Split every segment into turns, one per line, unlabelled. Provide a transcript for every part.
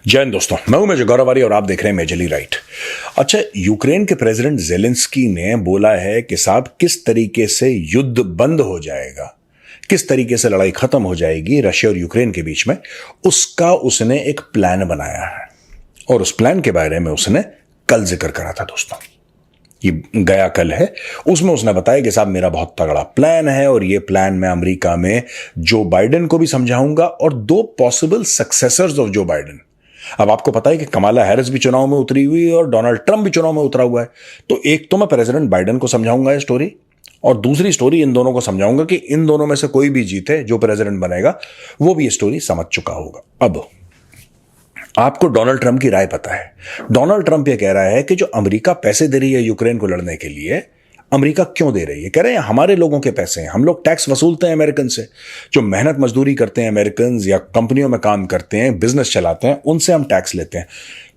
जय हिंद दोस्तों, मैं हूं मेजर गौरव और आप देख रहे हैं मेजरली राइट। अच्छा, यूक्रेन के प्रेसिडेंट जेलेंस्की ने बोला है कि साहब किस तरीके से युद्ध बंद हो जाएगा, किस तरीके से लड़ाई खत्म हो जाएगी रशिया और यूक्रेन के बीच में, उसका उसने एक प्लान बनाया है और उस प्लान के बारे में उसने कल जिक्र करा था दोस्तों। ये गया कल है, उसमें उसने बताया कि साहब मेरा बहुत तगड़ा प्लान है और ये प्लान मैं अमेरिका में जो बाइडेन को भी समझाऊंगा और दो possible successors of Joe Biden. अब आपको पता है कि कमाला हैरिस भी चुनाव में उतरी हुई है और डोनाल्ड ट्रंप भी चुनाव में उतरा हुआ है। तो एक तो मैं प्रेसिडेंट बाइडेन को समझाऊंगा ये स्टोरी, और दूसरी स्टोरी इन दोनों को समझाऊंगा कि इन दोनों में से कोई भी जीते, जो प्रेसिडेंट बनेगा वो भी ये स्टोरी समझ चुका होगा। अब आपको डोनाल्ड ट्रंप की राय पता है। डोनाल्ड ट्रंप ये कह रहा है कि जो अमेरिका पैसे दे रही है यूक्रेन को लड़ने के लिए, अमेरिका क्यों दे रही है? कह रहे हैं हमारे लोगों के पैसे हैं, हम लोग टैक्स वसूलते हैं अमेरिकन से, जो मेहनत मजदूरी करते हैं अमेरिकन या कंपनियों में काम करते हैं, बिजनेस चलाते हैं, उनसे हम टैक्स लेते हैं।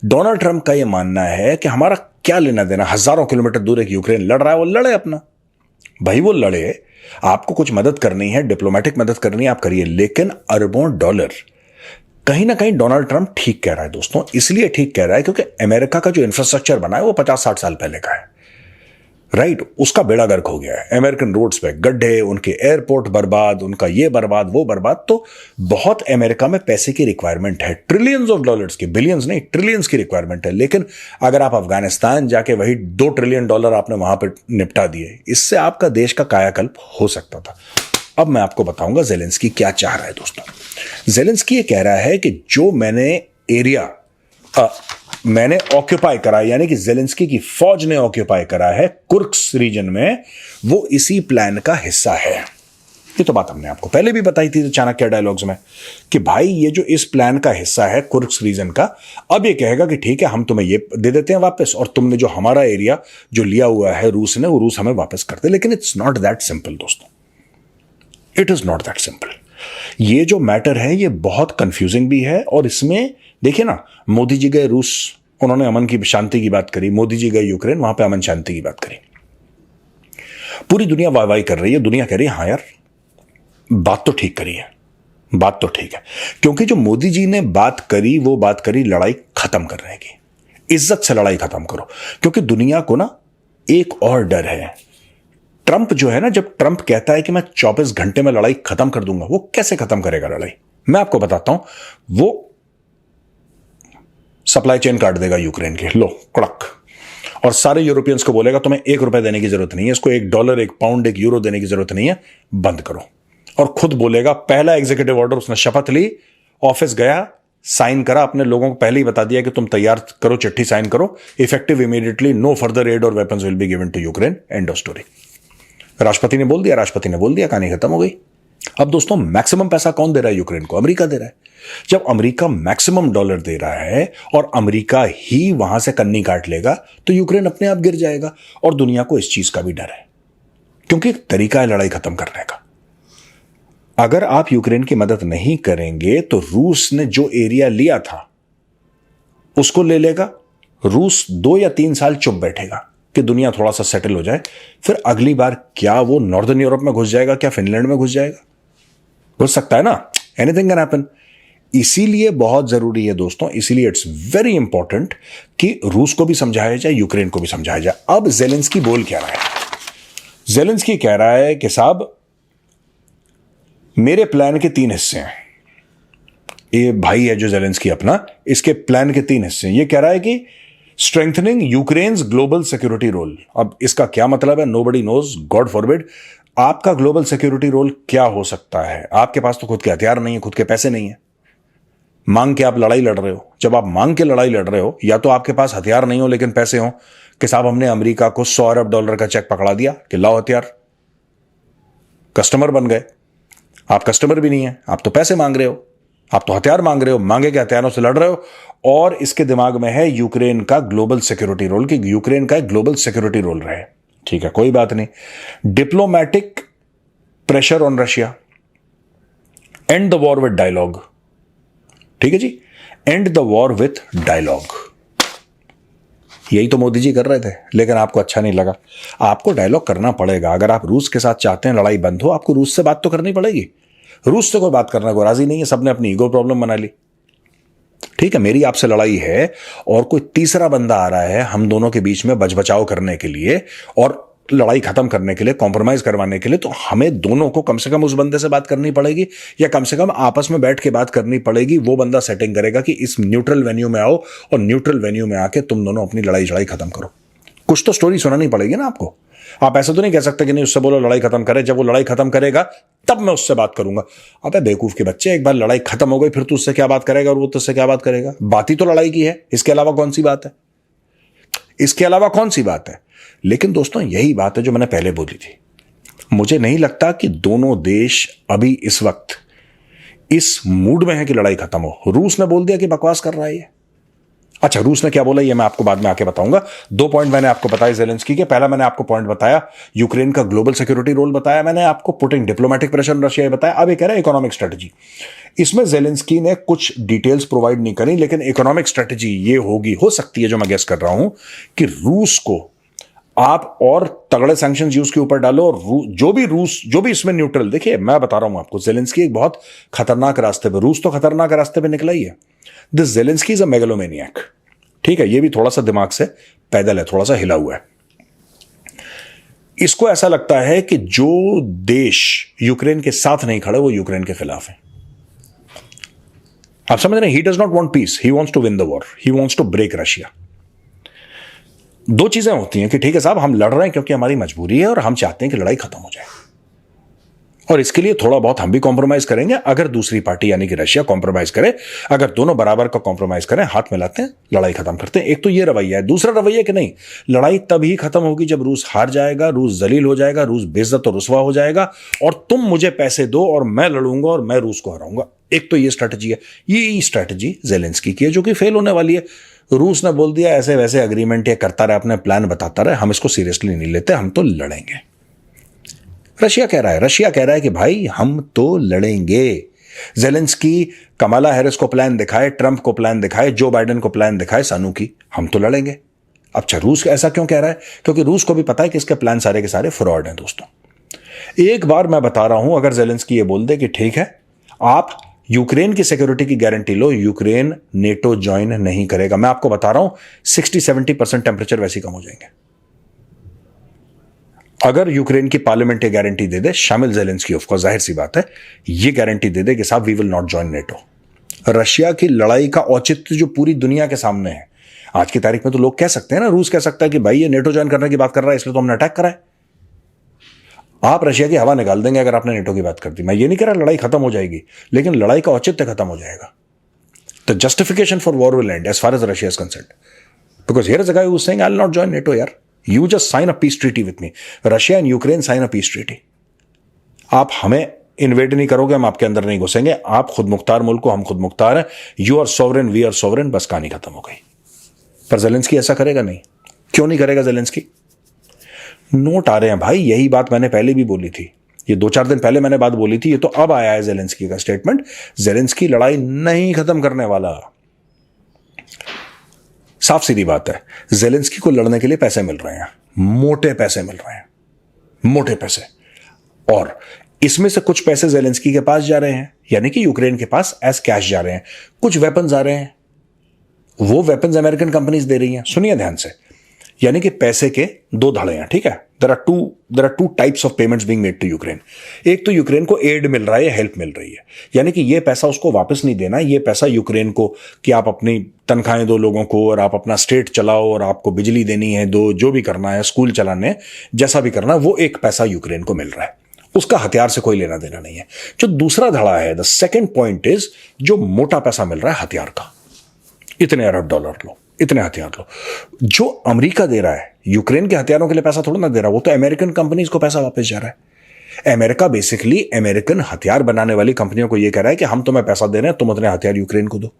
डोनाल्ड ट्रंप का यह मानना है कि हमारा क्या लेना देना, हजारों किलोमीटर दूर एक यूक्रेन लड़ रहा है, वो लड़े अपना भाई, वो लड़े। आपको कुछ मदद करनी है, डिप्लोमेटिक मदद करनी है, आप करिए, लेकिन अरबों डॉलर कहीं ना कहीं डोनाल्ड ट्रंप ठीक कह रहा है दोस्तों। इसलिए ठीक कह रहा है क्योंकि अमेरिका का जो इंफ्रास्ट्रक्चर बना है वो 50-60 साल पहले का है, राइट। उसका बेड़ा गर्क हो गया है। अमेरिकन रोड्स पे गड्ढे, उनके एयरपोर्ट बर्बाद, उनका ये बर्बाद वो बर्बाद। तो बहुत अमेरिका में पैसे की रिक्वायरमेंट है, ट्रिलियंस ऑफ डॉलर्स की, बिलियंस नहीं, ट्रिलियंस की रिक्वायरमेंट है। लेकिन अगर आप अफगानिस्तान जाके वही $2 ट्रिलियन आपने वहां पर निपटा दिए, इससे आपका देश का कायाकल्प हो सकता था। अब मैं आपको बताऊंगा जेलेंस्की क्या चाह रहा है दोस्तों। जेलेंस्की ये कह रहा है कि जो मैंने ऑक्यूपाई करा, यानी कि जेलेंस्की की फौज ने ऑक्यूपाई करा है कुर्स्क रीजन में, वो इसी प्लान का हिस्सा है। ये तो बात हमने आपको पहले भी बताई थी चाणक्य डायलॉग्स में कि भाई ये जो इस प्लान का हिस्सा है कुर्स्क रीजन का, अब ये कहेगा कि ठीक है हम तुम्हें ये दे देते हैं वापस, और तुमने जो हमारा एरिया जो लिया हुआ है रूस ने, वो रूस हमें वापस कर दे। लेकिन इट्स नॉट दैट सिंपल दोस्तों, it is not that simple. ये जो मैटर है ये बहुत कंफ्यूजिंग भी है, और इसमें देखिए ना, मोदी जी गए रूस, उन्होंने अमन की शांति की बात करी, मोदी जी गए यूक्रेन, वहां पे अमन शांति की बात करी। पूरी दुनिया वाह वाह कर रही है, दुनिया कह रही है हाँ यार बात तो ठीक करी है, बात तो ठीक है। क्योंकि जो मोदी जी ने बात करी वो बात करी लड़ाई खत्म करने की, इज्जत से लड़ाई खत्म करो। क्योंकि दुनिया को ना एक और डर है, ट्रंप जो है ना, जब ट्रंप कहता है कि मैं 24 घंटे में लड़ाई खत्म कर दूंगा, वो कैसे खत्म करेगा लड़ाई? मैं आपको बताता हूं, वो सप्लाई चेन काट देगा यूक्रेन के, लो कड़क, और सारे यूरोपियंस को बोलेगा तुम्हें $1 देने की जरूरत नहीं है, इसको $1, $1, €1 देने की जरूरत नहीं है, बंद करो। और खुद बोलेगा, पहला एग्जीक्यूटिव ऑर्डर उसने शपथ ली, ऑफिस गया, साइन करा, अपने लोगों को पहले ही बता दिया कि तुम तैयार करो, चिट्ठी साइन करो, effective immediately, no further aid or weapons will be given to Ukraine, end of story. राष्ट्रपति ने बोल दिया, कहानी खत्म हो गई। अब दोस्तों मैक्सिमम पैसा कौन दे रहा है यूक्रेन को? अमेरिका दे रहा है। जब अमेरिका मैक्सिमम डॉलर दे रहा है और अमेरिका ही वहां से कन्नी काट लेगा, तो यूक्रेन अपने आप गिर जाएगा। और दुनिया को इस चीज का भी डर है, क्योंकि एक तरीका है लड़ाई खत्म करने का। अगर आप यूक्रेन की मदद नहीं करेंगे तो रूस ने जो एरिया लिया था उसको ले लेगा। रूस 2 या 3 साल चुप बैठेगा कि दुनिया थोड़ा सा सेटल हो जाए, फिर अगली बार क्या वो नॉर्दर्न यूरोप में घुस जाएगा, क्या फिनलैंड में घुस जाएगा? घुस सकता है ना, एनीथिंग कैन हैपन। इसीलिए बहुत जरूरी है दोस्तों, इसीलिए इट्स वेरी इंपॉर्टेंट कि रूस को भी समझाया जाए, यूक्रेन को भी समझाया जाए। अब जेलेंस्की बोल क्या रहा है? जेलेंस्की कह रहा है कि साहब मेरे प्लान के 3 हिस्से हैं। ये भाई है जो जेलेंस्की अपना, इसके प्लान के 3 हिस्से हैं। ये कह रहा है कि strengthening Ukraine's global security role. अब इसका क्या मतलब है? Nobody knows, God forbid. आपका ग्लोबल सिक्योरिटी रोल क्या हो सकता है? आपके पास तो खुद के हथियार नहीं है, खुद के पैसे नहीं है, मांग के आप लड़ाई लड़ रहे हो। जब आप मांग के लड़ाई लड़ रहे हो, या तो आपके पास हथियार नहीं हो लेकिन पैसे हो, कि साहब हमने अमेरिका को $100 अरब का चेक पकड़ा दिया कि लाओ हथियार, कस्टमर बन गए। आप कस्टमर भी नहीं है, आप तो पैसे मांग रहे हो, आप तो हथियार मांग रहे हो, मांगे के हथियारों से लड़ रहे हो। और इसके दिमाग में है यूक्रेन का ग्लोबल सिक्योरिटी रोल, कि यूक्रेन का एक ग्लोबल सिक्योरिटी रोल रहे। ठीक है, कोई बात नहीं। Diplomatic pressure on Russia, and the war with dialogue. ठीक है जी, and the war with dialogue. यही तो मोदी जी कर रहे थे, लेकिन आपको अच्छा नहीं लगा। आपको डायलॉग करना पड़ेगा। अगर आप रूस के साथ चाहते हैं लड़ाई बंद हो, आपको रूस से बात तो करनी पड़ेगी। रूस से कोई बात करने को राजी नहीं है, सबने अपनी ईगो प्रॉब्लम बना ली। ठीक है, मेरी आपसे लड़ाई है और कोई तीसरा बंदा आ रहा है हम दोनों के बीच में बचाव करने के लिए और लड़ाई खत्म करने के लिए, कॉम्प्रोमाइज करवाने के लिए, तो हमें दोनों को कम से कम उस बंदे से बात करनी पड़ेगी या कम से कम आपस में बैठ के बात करनी पड़ेगी। वो बंदा सेटिंग करेगा कि इस न्यूट्रल वेन्यू में आओ और न्यूट्रल वेन्यू में आके तुम दोनों अपनी लड़ाई खत्म करो। कुछ तो स्टोरी सुनानी पड़ेगी ना आपको। आप ऐसा तो नहीं कह सकते कि नहीं उससे बोलो लड़ाई खत्म करे, जब वो लड़ाई खत्म करेगा तब मैं उससे बात करूंगा। अबे बेवकूफ के बच्चे, एक बार लड़ाई खत्म हो गई फिर तू उससे क्या बात करेगा और वो तुझसे क्या बात करेगा? बात ही तो लड़ाई की है, इसके अलावा कौन सी बात है? इसके अलावा कौन सी बात है? लेकिन दोस्तों यही बात है जो मैंने पहले बोली थी। मुझे नहीं लगता कि दोनों देश अभी इस वक्त इस मूड में है कि लड़ाई खत्म हो। रूस ने बोल दिया कि बकवास कर रहा है ये। अच्छा, रूस ने क्या बोला ये मैं आपको बाद में आके बताऊंगा। 2 पॉइंट मैंने आपको बताए ज़ेलेंस्की के। पहला मैंने आपको पॉइंट बताया यूक्रेन का ग्लोबल सिक्योरिटी रोल बताया मैंने आपको, putting diplomatic pressure on Russia बताया। अब ये कह रहा है इकोनॉमिक स्ट्रेटजी। इसमें ज़ेलेंस्की ने कुछ डिटेल्स प्रोवाइड नहीं करी, लेकिन इकोनॉमिक स्ट्रेटजी ये होगी, हो सकती है जो मैं गेस कर रहा हूं, कि रूस को आप और तगड़े सैंक्शंस यूज के ऊपर डालो और जो भी इसमें न्यूट्रल। देखिए मैं बता रहा हूं आपको, ज़ेलेंस्की एक बहुत खतरनाक रास्ते पे, रूस तो खतरनाक रास्ते पे निकला ही है। This Zelensky is a megalomaniac. ठीक है, ये भी थोड़ा सा दिमाग से पैदल है, थोड़ा सा हिला हुआ है। इसको ऐसा लगता है कि जो देश यूक्रेन के साथ नहीं खड़े वो यूक्रेन के खिलाफ है। आप समझ रहे हैं? He does not want peace, he wants to win the war, he wants to break Russia. 2 चीजें होती हैं कि ठीक है साहब हम लड़ रहे हैं क्योंकि हमारी मजबूरी है और हम चाहते हैं कि लड़ाई खत्म हो जाए, और इसके लिए थोड़ा बहुत हम भी कॉम्प्रोमाइज करेंगे अगर दूसरी पार्टी यानी कि रशिया कॉम्प्रोमाइज करे। अगर दोनों बराबर का कॉम्प्रोमाइज करें, हाथ मिलाते हैं, लड़ाई खत्म करते हैं। एक तो ये रवैया है। दूसरा रवैया कि नहीं, लड़ाई तभी खत्म होगी जब रूस हार जाएगा, रूस जलील हो जाएगा, रूस बेइज्जत और रुसवा हो जाएगा और तुम मुझे पैसे दो और मैं लड़ूंगा और मैं रूस को हराऊंगा। एक तो ये स्ट्रैटेजी है। ये स्ट्रैटेजी ज़ेलेंस्की की है जो कि फेल होने वाली है। रूस ने बोल दिया ऐसे वैसे एग्रीमेंट ये करता रहे, अपने प्लान बताता रहे, हम इसको सीरियसली नहीं लेते, हम तो लड़ेंगे। रशिया कह रहा है कि भाई हम तो लड़ेंगे। ज़ेलेंस्की कमला हैरिस को प्लान दिखाए, ट्रंप को प्लान दिखाए, जो बाइडेन को प्लान दिखाए, सानू की, हम तो लड़ेंगे। अच्छा, रूस ऐसा क्यों कह रहा है? क्योंकि रूस को भी पता है कि इसके प्लान सारे के सारे फ्रॉड हैं। दोस्तों एक बार मैं बता रहा हूं, अगर ज़ेलेंस्की ये बोल दे कि ठीक है आप यूक्रेन की सिक्योरिटी की गारंटी लो, यूक्रेन नेटो ज्वाइन नहीं करेगा, मैं आपको बता रहा हूं 60-70% टेम्परेचर वैसे ही कम हो जाएंगे। अगर यूक्रेन की पार्लियामेंट ये गारंटी दे दे, शामिल ज़ेलेंस्की ऑफ कोर्स, जाहिर सी बात है, ये गारंटी दे दे कि साहब we will not join NATO. Russia की लड़ाई का औचित्य जो पूरी दुनिया के सामने है आज की तारीख में, तो लोग कह सकते हैं ना, रूस कह सकता है कि भाई ये नेटो ज्वाइन करने की बात कर रहा है इसलिए तो हमने अटैक करा है। आप रशिया की हवा निकाल देंगे अगर आपने नेटो की बात कर दी। मैं ये नहीं कह रहा लड़ाई खत्म हो जाएगी, लेकिन लड़ाई का औचित्य खत्म हो जाएगा। The justification for war will end as far as Russia is concerned, because here is a guy who is saying I will not join NATO. यार you just sign a peace treaty with me. Russia and Ukraine sign a peace treaty. आप हमें invade नहीं करोगे, हम आपके अंदर नहीं घुसेंगे, आप खुद मुख्तार मुल्क हो, हम खुद मुख्तार हैं, you are sovereign we are sovereign, बस कहानी खत्म हो गई। पर ज़ेलेंस्की ऐसा करेगा नहीं। क्यों नहीं करेगा ज़ेलेंस्की? नोट आ रहे हैं भाई, यही बात मैंने पहले भी बोली थी, ये 2-4 दिन पहले मैंने बात बोली थी, ये तो अब आया है ज़ेलेंस्की का स्टेटमेंट। ज़ेलेंस्की लड़ाई नहीं खत्म करने वाला। साफ सीधी बात है, ज़ेलेंस्की को लड़ने के लिए पैसे मिल रहे हैं, मोटे पैसे मिल रहे हैं, मोटे पैसे, और इसमें से कुछ पैसे ज़ेलेंस्की के पास जा रहे हैं, यानी कि यूक्रेन के पास एज कैश जा रहे हैं। कुछ वेपन्स आ रहे हैं, वो वेपन्स अमेरिकन कंपनीज दे रही हैं। सुनिए ध्यान से, यानी कि पैसे के 2 धड़े हैं। ठीक है, there are two types of payments being made to Ukraine. एक तो यूक्रेन को एड मिल रहा है, हेल्प मिल रही है, यानी कि ये पैसा उसको वापस नहीं देना, ये पैसा यूक्रेन को कि आप अपनी तनख्वाहें दो लोगों को और आप अपना स्टेट चलाओ और आपको बिजली देनी है, दो जो भी करना है, स्कूल चलाने, जैसा भी करना, वो एक पैसा यूक्रेन को मिल रहा है, उसका हथियार से कोई लेना देना नहीं है। जो दूसरा धड़ा है, द सेकेंड पॉइंट इज, जो मोटा पैसा मिल रहा है हथियार का, इतने अरब डॉलर लो, इतने हथियार लो। जो अमेरिका दे रहा है यूक्रेन के हथियारों के लिए पैसा थोड़ा ना दे रहा, वो तो अमेरिकन कंपनीज को पैसा वापस जा रहा है। अमेरिका बेसिकली अमेरिकन हथियार बनाने वाली कंपनियों को यह कह रहा है कि हम तुम्हें पैसा दे रहे हैं, तुम उतने हथियार यूक्रेन को दो।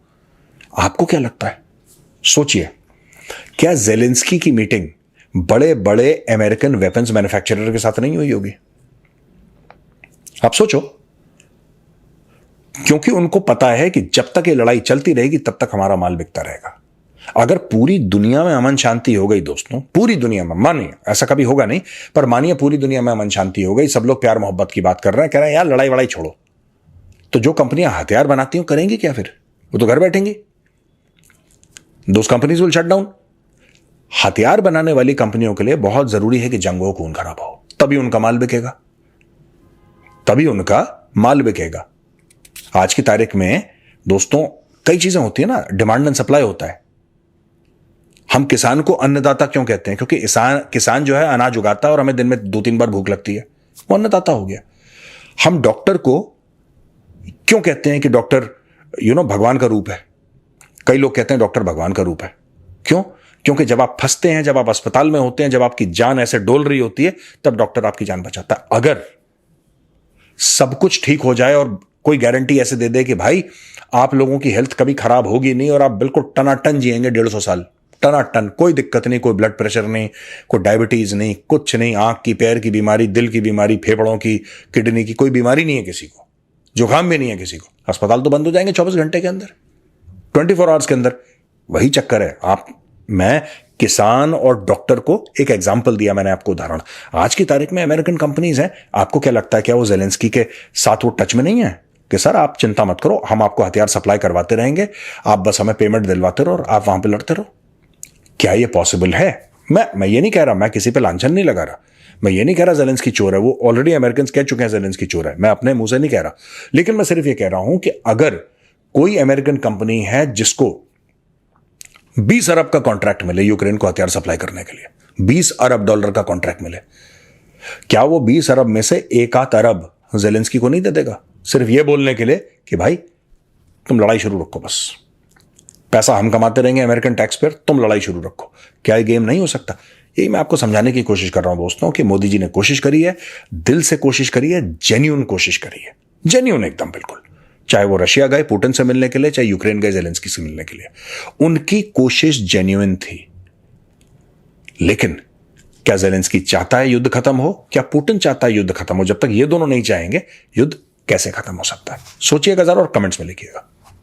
आपको क्या लगता है? सोचिए, क्या ज़ेलेंस्की की मीटिंग बड़े बड़े अमेरिकन वेपन्स मैन्युफैक्चरर के साथ नहीं हुई होगी? आप सोचो, क्योंकि उनको पता है कि जब तक ये लड़ाई चलती रहेगी तब तक हमारा माल बिकता रहेगा। अगर पूरी दुनिया में अमन शांति हो गई दोस्तों, पूरी दुनिया में, मानिए ऐसा कभी होगा नहीं, पर मानिए पूरी दुनिया में अमन शांति हो गई, सब लोग प्यार मोहब्बत की बात कर रहे हैं, कह रहे हैं यार लड़ाई वड़ाई छोड़ो, तो जो कंपनियां हथियार बनाती हैं करेंगी क्या? फिर वो तो घर बैठेंगी। दोस कंपनीज विल शट डाउन। हथियार बनाने वाली कंपनियों के लिए बहुत जरूरी है कि जंग हो, खून खराब हो, तभी उनका माल बिकेगा, तभी उनका माल बिकेगा। आज की तारीख में दोस्तों कई चीजें होती है ना, डिमांड एंड सप्लाई होता है। हम किसान को अन्नदाता क्यों कहते हैं? क्योंकि किसान जो है अनाज उगाता है और हमें दिन में 2-3 बार भूख लगती है, वो अन्नदाता हो गया। हम डॉक्टर को क्यों कहते हैं कि डॉक्टर भगवान का रूप है? कई लोग कहते हैं डॉक्टर भगवान का रूप है। क्यों? क्योंकि जब आप फंसते हैं, जब आप अस्पताल में होते हैं, जब आपकी जान ऐसे डोल रही होती है, तब डॉक्टर आपकी जान बचाता है। अगर सब कुछ ठीक हो जाए और कोई गारंटी ऐसे दे दे कि भाई आप लोगों की हेल्थ कभी खराब होगी नहीं और आप बिल्कुल टनाटन जिएंगे 150 साल, टनाटन, कोई दिक्कत नहीं, कोई ब्लड प्रेशर नहीं, कोई डायबिटीज नहीं, कुछ नहीं, आंख की, पैर की बीमारी, दिल की बीमारी, फेफड़ों की, किडनी की, कोई बीमारी नहीं है किसी को, जुकाम भी नहीं है किसी को, अस्पताल तो बंद हो जाएंगे 24 घंटे के अंदर, 24 आवर्स के अंदर। वही चक्कर है। मैं किसान और डॉक्टर को एक एग्जाम्पल दिया मैंने आपको उदाहरण। आज की तारीख में अमेरिकन कंपनीज हैं, आपको क्या लगता है क्या वो जेलेंस्की के साथ वो टच में नहीं है कि सर आप चिंता मत करो, हम आपको हथियार सप्लाई करवाते रहेंगे, आप बस हमें पेमेंट दिलवाते रहो और आप वहां पे लड़ते रहो? क्या ये पॉसिबल है? मैं ये नहीं कह रहा, मैं किसी पे लांछन नहीं लगा रहा, मैं ये नहीं कह रहा जेलेंस्की चोर है, वो ऑलरेडी अमेरिकन कह चुके हैं जेलेंस्की चोर है, मैं अपने मुंह से नहीं कह रहा। लेकिन मैं सिर्फ ये कह रहा हूं कि अगर कोई अमेरिकन कंपनी है जिसको 20 अरब का कॉन्ट्रैक्ट मिले यूक्रेन को हथियार सप्लाई करने के लिए, 20 अरब डॉलर का कॉन्ट्रैक्ट मिले, क्या वो 20 अरब में से 1-8 अरब जेलेंस्की को नहीं दे देगा? सिर्फ ये बोलने के लिए कि भाई तुम लड़ाई शुरू रखो, बस पैसा हम कमाते रहेंगे अमेरिकन टैक्स पर, तुम लड़ाई शुरू रखो। क्या ये गेम नहीं हो सकता? यही मैं आपको समझाने की कोशिश कर रहा हूं दोस्तों कि मोदी जी ने कोशिश करी है, दिल से कोशिश करी है, जेन्युइन कोशिश करी है, जेन्युइन एकदम बिल्कुल। चाहे वो रशिया गए पुतिन से मिलने के लिए, चाहे यूक्रेन गए जेलेंस्की से मिलने के लिए, उनकी कोशिश जेन्युइन थी। लेकिन क्या जेलेंस्की चाहता है युद्ध खत्म हो? क्या पुतिन चाहता है युद्ध खत्म हो? जब तक ये दोनों नहीं चाहेंगे, युद्ध कैसे खत्म हो सकता है? सोचिएगा जरा और कमेंट्स में लिखिएगा।